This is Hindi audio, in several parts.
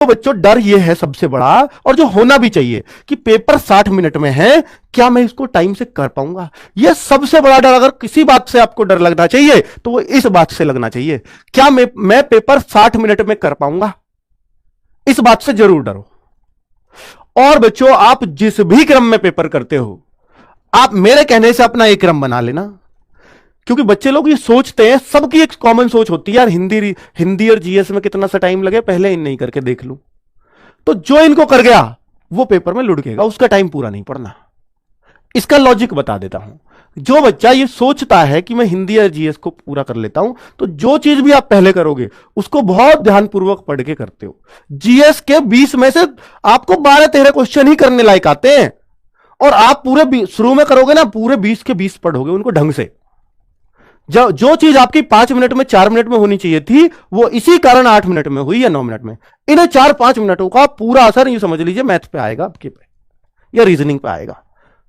तो बच्चों डर ये है सबसे बड़ा, और जो होना भी चाहिए, कि पेपर 60 मिनट में है, क्या मैं इसको टाइम से कर पाऊंगा? यह सबसे बड़ा डर। अगर किसी बात से आपको डर लगना चाहिए तो वो इस बात से लगना चाहिए, क्या मैं पेपर 60 मिनट में कर पाऊंगा? इस बात से जरूर डरो। और बच्चों आप जिस भी क्रम में पेपर करते हो, आप मेरे कहने से अपना एक क्रम बना लेना। क्योंकि बच्चे लोग ये सोचते हैं, सबकी एक कॉमन सोच होती है, यार हिंदी और जीएस में कितना सा टाइम लगे, पहले इन नहीं करके देख लूं। तो जो इनको कर गया वो पेपर में लुढ़केगा, उसका टाइम पूरा नहीं पढ़ना। इसका लॉजिक बता देता हूं। जो बच्चा ये सोचता है कि मैं हिंदी या जीएस को पूरा कर लेता हूं, तो जो चीज भी आप पहले करोगे उसको बहुत ध्यानपूर्वक पढ़ के करते हो। जीएस के 20 में से आपको 12-13 क्वेश्चन ही करने लायक आते हैं, और आप पूरे शुरू में करोगे ना, पूरे 20 के 20 पढ़ोगे उनको ढंग से। जो चीज आपकी 5 मिनट में 4 मिनट में होनी चाहिए थी, वो इसी कारण 8 मिनट में हुई या 9 मिनट में। इन्हें 4-5 मिनटों का पूरा असर यूं समझ लीजिए मैथ पे आएगा आपके पे, या रीजनिंग पे आएगा,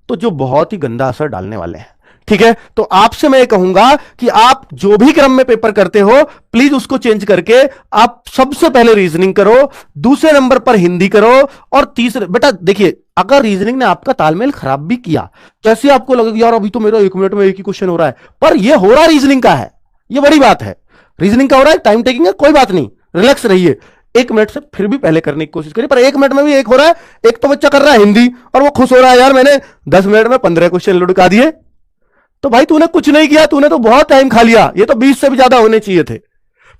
तो जो बहुत ही गंदा असर डालने वाले हैं। ठीक है, तो आपसे मैं कहूंगा कि आप जो भी क्रम में पेपर करते हो, प्लीज उसको चेंज करके आप सबसे पहले रीजनिंग करो, दूसरे नंबर पर हिंदी करो, और तीसरे, बेटा देखिए, अगर रीजनिंग ने आपका तालमेल खराब भी किया, जैसे आपको लगेगा यार अभी तो मेरा 1 मिनट में एक ही क्वेश्चन हो रहा है, पर यह हो रहा रीजनिंग का है, यह बड़ी बात है। रीजनिंग का हो रहा है, टाइम टेकिंग है, कोई बात नहीं, रिलैक्स रहिए। 1 मिनट से फिर भी पहले करने की कोशिश करिए, पर 1 मिनट में भी एक हो रहा है। एक तो बच्चा कर रहा है हिंदी और वो खुश हो रहा है, यार मैंने 10 मिनट में 15 क्वेश्चन लुढ़का दिए। तो भाई तूने कुछ नहीं किया, तूने तो बहुत टाइम खा लिया, ये तो 20 से भी ज्यादा होने चाहिए थे।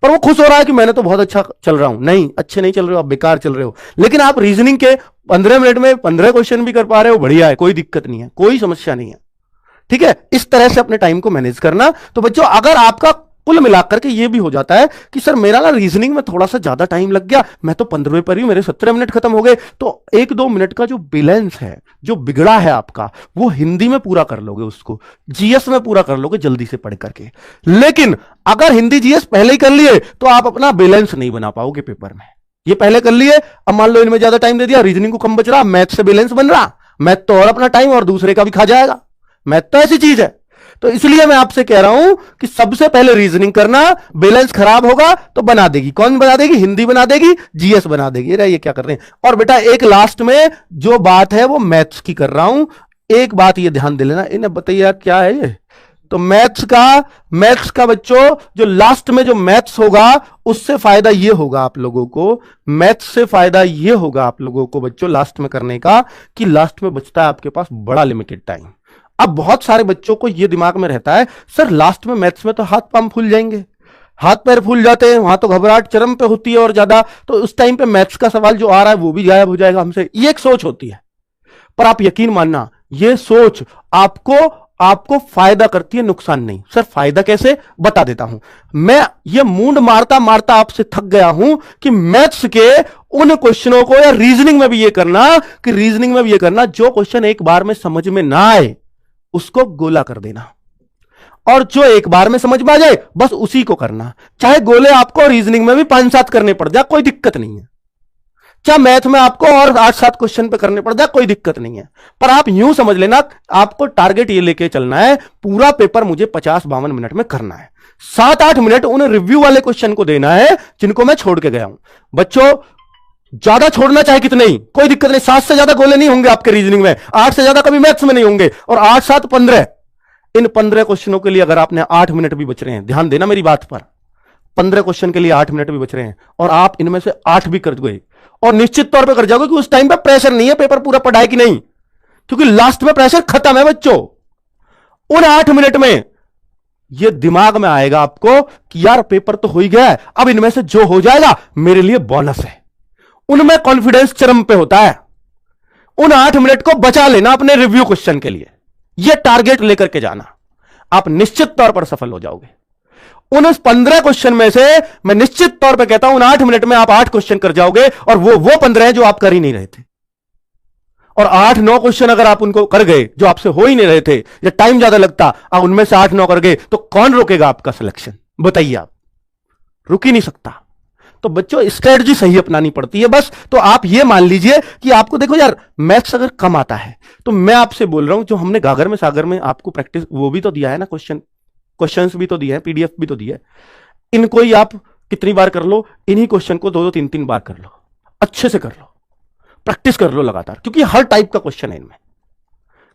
पर वो खुश हो रहा है कि मैंने तो बहुत अच्छा चल रहा हूं। नहीं, अच्छे नहीं चल रहे हो, आप बेकार चल रहे हो। लेकिन आप रीजनिंग के 15 मिनट में 15 क्वेश्चन भी कर पा रहे हो, बढ़िया है, कोई दिक्कत नहीं है, कोई समस्या नहीं है। ठीक है, इस तरह से अपने टाइम को मैनेज करना। तो बच्चों अगर आपका कुल मिलाकर के ये भी हो जाता है कि सर मेरा ना रीजनिंग में थोड़ा सा ज्यादा टाइम लग गया, मैं तो 15वें पर ही, मेरे 17 मिनट खत्म हो गए, तो 1-2 मिनट का जो बैलेंस है, जो बिगड़ा है आपका, वो हिंदी में पूरा कर लोगे, उसको जीएस में पूरा कर लोगे जल्दी से पढ़ करके। लेकिन अगर हिंदी जीएस पहले ही कर लिए तो आप अपना बैलेंस नहीं बना पाओगे पेपर में। ये पहले कर लिए, अब मान लो इनमें ज्यादा टाइम दे दिया, रीजनिंग को कम बच रहा, मैथ से बैलेंस बन रहा, मैथ तो और अपना टाइम और दूसरे का भी खा जाएगा। मैथ तो ऐसी चीज है। तो इसलिए मैं आपसे कह रहा हूं कि सबसे पहले रीजनिंग करना, बैलेंस खराब होगा तो बना देगी। कौन बना देगी? हिंदी बना देगी, जीएस बना देगी। ये क्या कर रहे हैं। और बेटा एक लास्ट में जो बात है वो मैथ्स की कर रहा हूं, एक बात ये ध्यान दे लेना। इन्हें बताइए क्या है ये, तो मैथ्स का बच्चों जो लास्ट में जो मैथ्स होगा उससे फायदा ये होगा आप लोगों को, मैथ्स से फायदा ये होगा आप लोगों को बच्चों लास्ट में करने का, कि लास्ट में बचता है आपके पास बड़ा लिमिटेड टाइम। अब बहुत सारे बच्चों को यह दिमाग में रहता है, सर लास्ट में मैथ्स में तो हाथ पांव फूल जाएंगे, हाथ पैर फूल जाते हैं, वहां तो घबराहट चरम पे होती है और ज्यादा, तो उस टाइम पे मैथ्स का सवाल जो आ रहा है वो भी गायब हो जाएगा हमसे। ये एक सोच होती है। पर आप यकीन मानना, ये सोच आपको फायदा करती है, नुकसान नहीं। सर फायदा कैसे, बता देता हूं। मैं ये मूंड मारता मारता आपसे थक गया हूं कि मैथ्स के उन क्वेश्चनों को, या रीजनिंग में भी ये करना, जो क्वेश्चन एक बार में समझ में ना आए उसको गोला कर देना, और जो एक बार में समझ में आ जाए बस उसी को करना। चाहे गोले आपको रीजनिंग में भी 5-7 करने पड़ जाए, कोई दिक्कत नहीं है। चाहे मैथ में आपको और 8-7 क्वेश्चन पे करने पड़ जाए, कोई दिक्कत नहीं है। पर आप यूं समझ लेना, आपको टारगेट ये लेके चलना है, पूरा पेपर मुझे 50-52 मिनट में करना है। 7-8 मिनट उन रिव्यू वाले क्वेश्चन को देना है जिनको मैं छोड़ के गया हूं। बच्चों ज्यादा छोड़ना चाहे कितने ही, कोई दिक्कत नहीं। 7 से ज्यादा गोले नहीं होंगे आपके रीजनिंग में, 8 से ज्यादा कभी मैथ्स में नहीं होंगे, और 8-7-15, इन 15 क्वेश्चनों के लिए अगर आपने 8 मिनट भी बच रहे हैं, ध्यान देना मेरी बात पर, 15 क्वेश्चन के लिए 8 मिनट भी बच रहे हैं, और आप इनमें से 8 भी कर गए, और निश्चित तौर पर कर जाओगे कि उस टाइम पर प्रेशर नहीं है पेपर पूरा पढ़ाई की नहीं, क्योंकि लास्ट में प्रेशर खत्म है बच्चों। उन 8 मिनट में यह दिमाग में आएगा आपको कि यार पेपर तो हो ही गया है, अब इनमें से जो हो जाएगा मेरे लिए बोनस है। उनमें कॉन्फिडेंस चरम पे होता है। उन 8 मिनट को बचा लेना अपने रिव्यू क्वेश्चन के लिए, यह टारगेट लेकर के जाना, आप निश्चित तौर पर सफल हो जाओगे। उन 15 क्वेश्चन में से मैं निश्चित तौर पर कहता हूं, उन 8 मिनट में आप 8 क्वेश्चन कर जाओगे, और वो 15 हैं जो आप कर ही नहीं रहे थे। और 8-9 क्वेश्चन अगर आप उनको कर गए जो आपसे हो ही नहीं रहे थे, या टाइम ज्यादा लगता, आप उनमें से 8-9 कर गए, तो कौन रोकेगा आपका सिलेक्शन? बताइए, आप रुक ही नहीं सकता। तो बच्चों स्ट्रेटजी सही अपनानी पड़ती है बस। तो आप ये मान लीजिए कि आपको, देखो यार मैथ्स अगर कम आता है तो मैं आपसे बोल रहा हूं, जो हमने गागर में सागर में आपको प्रैक्टिस वो भी तो दिया है ना, क्वेश्चंस भी तो दिया है, पीडीएफ भी तो दिया है, इनको ही आप कितनी बार कर लो, इन्हीं क्वेश्चन को 2-2, 3-3 बार कर लो। अच्छे से कर लो, प्रैक्टिस कर लो लगातार, क्योंकि हर टाइप का क्वेश्चन है इनमें,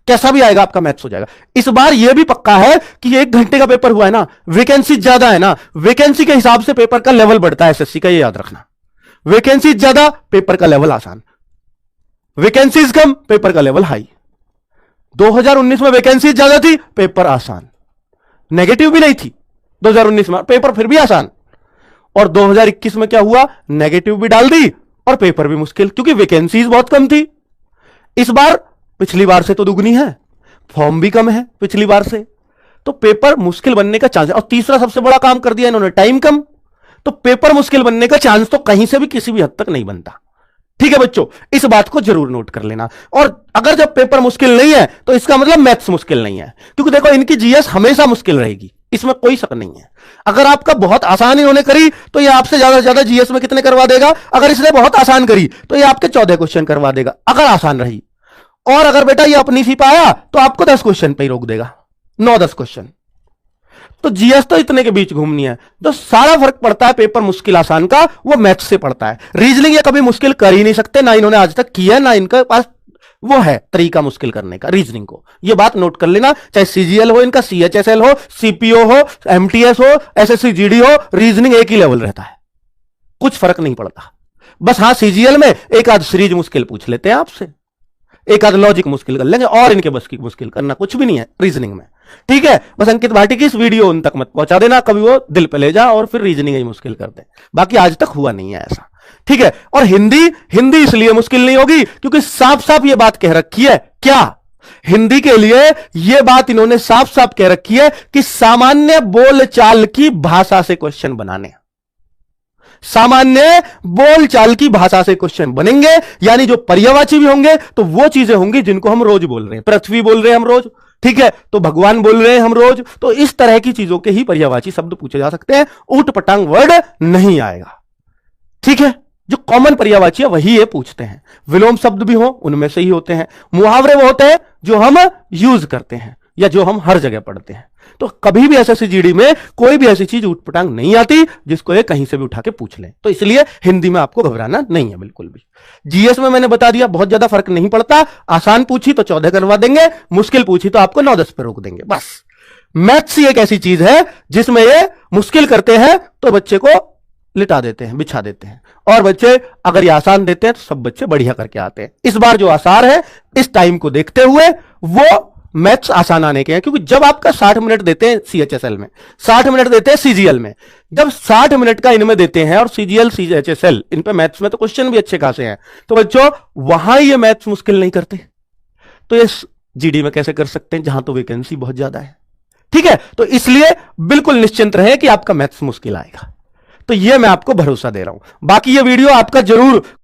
कैसा भी आएगा आपका मैथ्स हो जाएगा। इस बार यह भी पक्का है कि 1 घंटे का पेपर हुआ है ना, वैकेंसी ज्यादा है ना, वैकेंसी के हिसाब से पेपर का लेवल बढ़ता है एसएससी का, ये याद रखना। वैकेंसी ज्यादा, पेपर का लेवल आसान, वैकेंसीज कम, पेपर का लेवल हाई। 2019 में वैकेंसी ज्यादा थी, पेपर आसान, नेगेटिव भी नहीं थी 2019 में, पेपर फिर भी आसान। और 2021 में क्या हुआ, नेगेटिव भी डाल दी और पेपर भी मुश्किल, क्योंकि वैकेंसीज बहुत कम थी। इस बार पिछली बार से तो दुगनी है, फॉर्म भी कम है पिछली बार से, तो पेपर मुश्किल बनने का चांस है। और तीसरा सबसे बड़ा काम कर दिया इन्होंने, टाइम कम, तो पेपर मुश्किल बनने का चांस तो कहीं से भी किसी भी हद तक नहीं बनता। ठीक है बच्चों, इस बात को जरूर नोट कर लेना। और अगर जब पेपर मुश्किल नहीं है तो इसका मतलब मैथ्स मुश्किल नहीं है, क्योंकि देखो इनकी जीएस हमेशा मुश्किल रहेगी, इसमें कोई शक नहीं है। अगर आपका बहुत आसान इन्होंने करी तो ये आपसे ज्यादा से ज्यादा जीएस में कितने करवा देगा, अगर इसने बहुत आसान करी तो ये आपके 14 क्वेश्चन करवा देगा अगर आसान रही। और अगर बेटा ये अपनी सी पाया तो आपको 10 क्वेश्चन पे ही रोक देगा, 9-10 क्वेश्चन। तो जीएस तो इतने के बीच घूमनी है। तो सारा फर्क पड़ता है पेपर मुश्किल आसान का, वो मैथ्स से पड़ता है। रीजनिंग ये कभी मुश्किल कर ही नहीं सकते, ना इन्होंने आज तक किया, ना इनके पास वो है तरीका मुश्किल करने का रीजनिंग को। ये बात नोट कर लेना, चाहे सीजीएल हो इनका, सीएचएसएल हो, सीपीओ हो, एमटीएस हो, एसएससी जीडी हो, रीजनिंग एक ही लेवल रहता है, कुछ फर्क नहीं पड़ता। बस हाँ सीजीएल में एक आध सीरीज मुश्किल पूछ लेते हैं आपसे, एक आध लॉजिक मुश्किल कर लेंगे, और इनके बस की मुश्किल करना कुछ भी नहीं है रीजनिंग में। ठीक है, बस अंकित भाटी की इस वीडियो उन तक मत पहुंचा देना, कभी वो दिल पे ले जा और फिर रीजनिंग ही मुश्किल कर दे। बाकी आज तक हुआ नहीं है ऐसा। ठीक है, और हिंदी इसलिए मुश्किल नहीं होगी क्योंकि साफ साफ ये बात कह रखी है, क्या हिंदी के लिए यह बात इन्होंने साफ साफ कह रखी है कि सामान्य बोलचाल की भाषा से क्वेश्चन बनाने, सामान्य बोलचाल की भाषा से क्वेश्चन बनेंगे, यानी जो पर्यायवाची भी होंगे तो वो चीजें होंगी जिनको हम रोज बोल रहे हैं। पृथ्वी बोल रहे हैं हम रोज, ठीक है, तो भगवान बोल रहे हैं हम रोज, तो इस तरह की चीजों के ही पर्यायवाची शब्द पूछे जा सकते हैं, ऊट पटांग वर्ड नहीं आएगा। ठीक है, जो कॉमन पर्यायवाची है वही ये पूछते हैं। विलोम शब्द भी हो उनमें से ही होते हैं। मुहावरे वो होते हैं जो हम यूज करते हैं या जो हम हर जगह पढ़ते हैं। तो कभी भी एसएससी जीडी में कोई भी ऐसी चीज ऊटपटांग नहीं आती जिसको ये कहीं से भी उठा के पूछ लें। तो इसलिए हिंदी में आपको घबराना नहीं है बिल्कुल भी। जीएस में मैंने बता दिया बहुत ज्यादा फर्क नहीं पड़ता, आसान पूछी तो 14 करवा देंगे, मुश्किल पूछी तो आपको 9-10 पे रोक देंगे बस। मैथ्स ही एक ऐसी चीज है जिसमें ये मुश्किल करते हैं तो बच्चे को लिटा देते हैं, बिछा देते हैं, और बच्चे अगर ये आसान देते हैं तो सब बच्चे बढ़िया करके आते हैं। इस बार जो आसार है इस टाइम को देखते हुए वो मैथ्स आसान आने के हैं, क्योंकि जब आपका 60 मिनट देते हैं सीएचएसएल में, 60 मिनट देते हैं सीजीएल में, जब 60 मिनट का इनमें देते हैं और सीजीएल सीएचएसएल इन पे मैथ्स में तो क्वेश्चन भी अच्छे खासे हैं, तो बच्चों वहां ये मैथ्स मुश्किल नहीं करते, तो ये जीडी में कैसे कर सकते हैं जहां तो वैकेंसी बहुत ज्यादा है। ठीक है, तो इसलिए बिल्कुल निश्चिंत रहे कि आपका मैथ्स मुश्किल आएगा, तो ये मैं आपको भरोसा दे रहा हूं। बाकी ये वीडियो आपका जरूर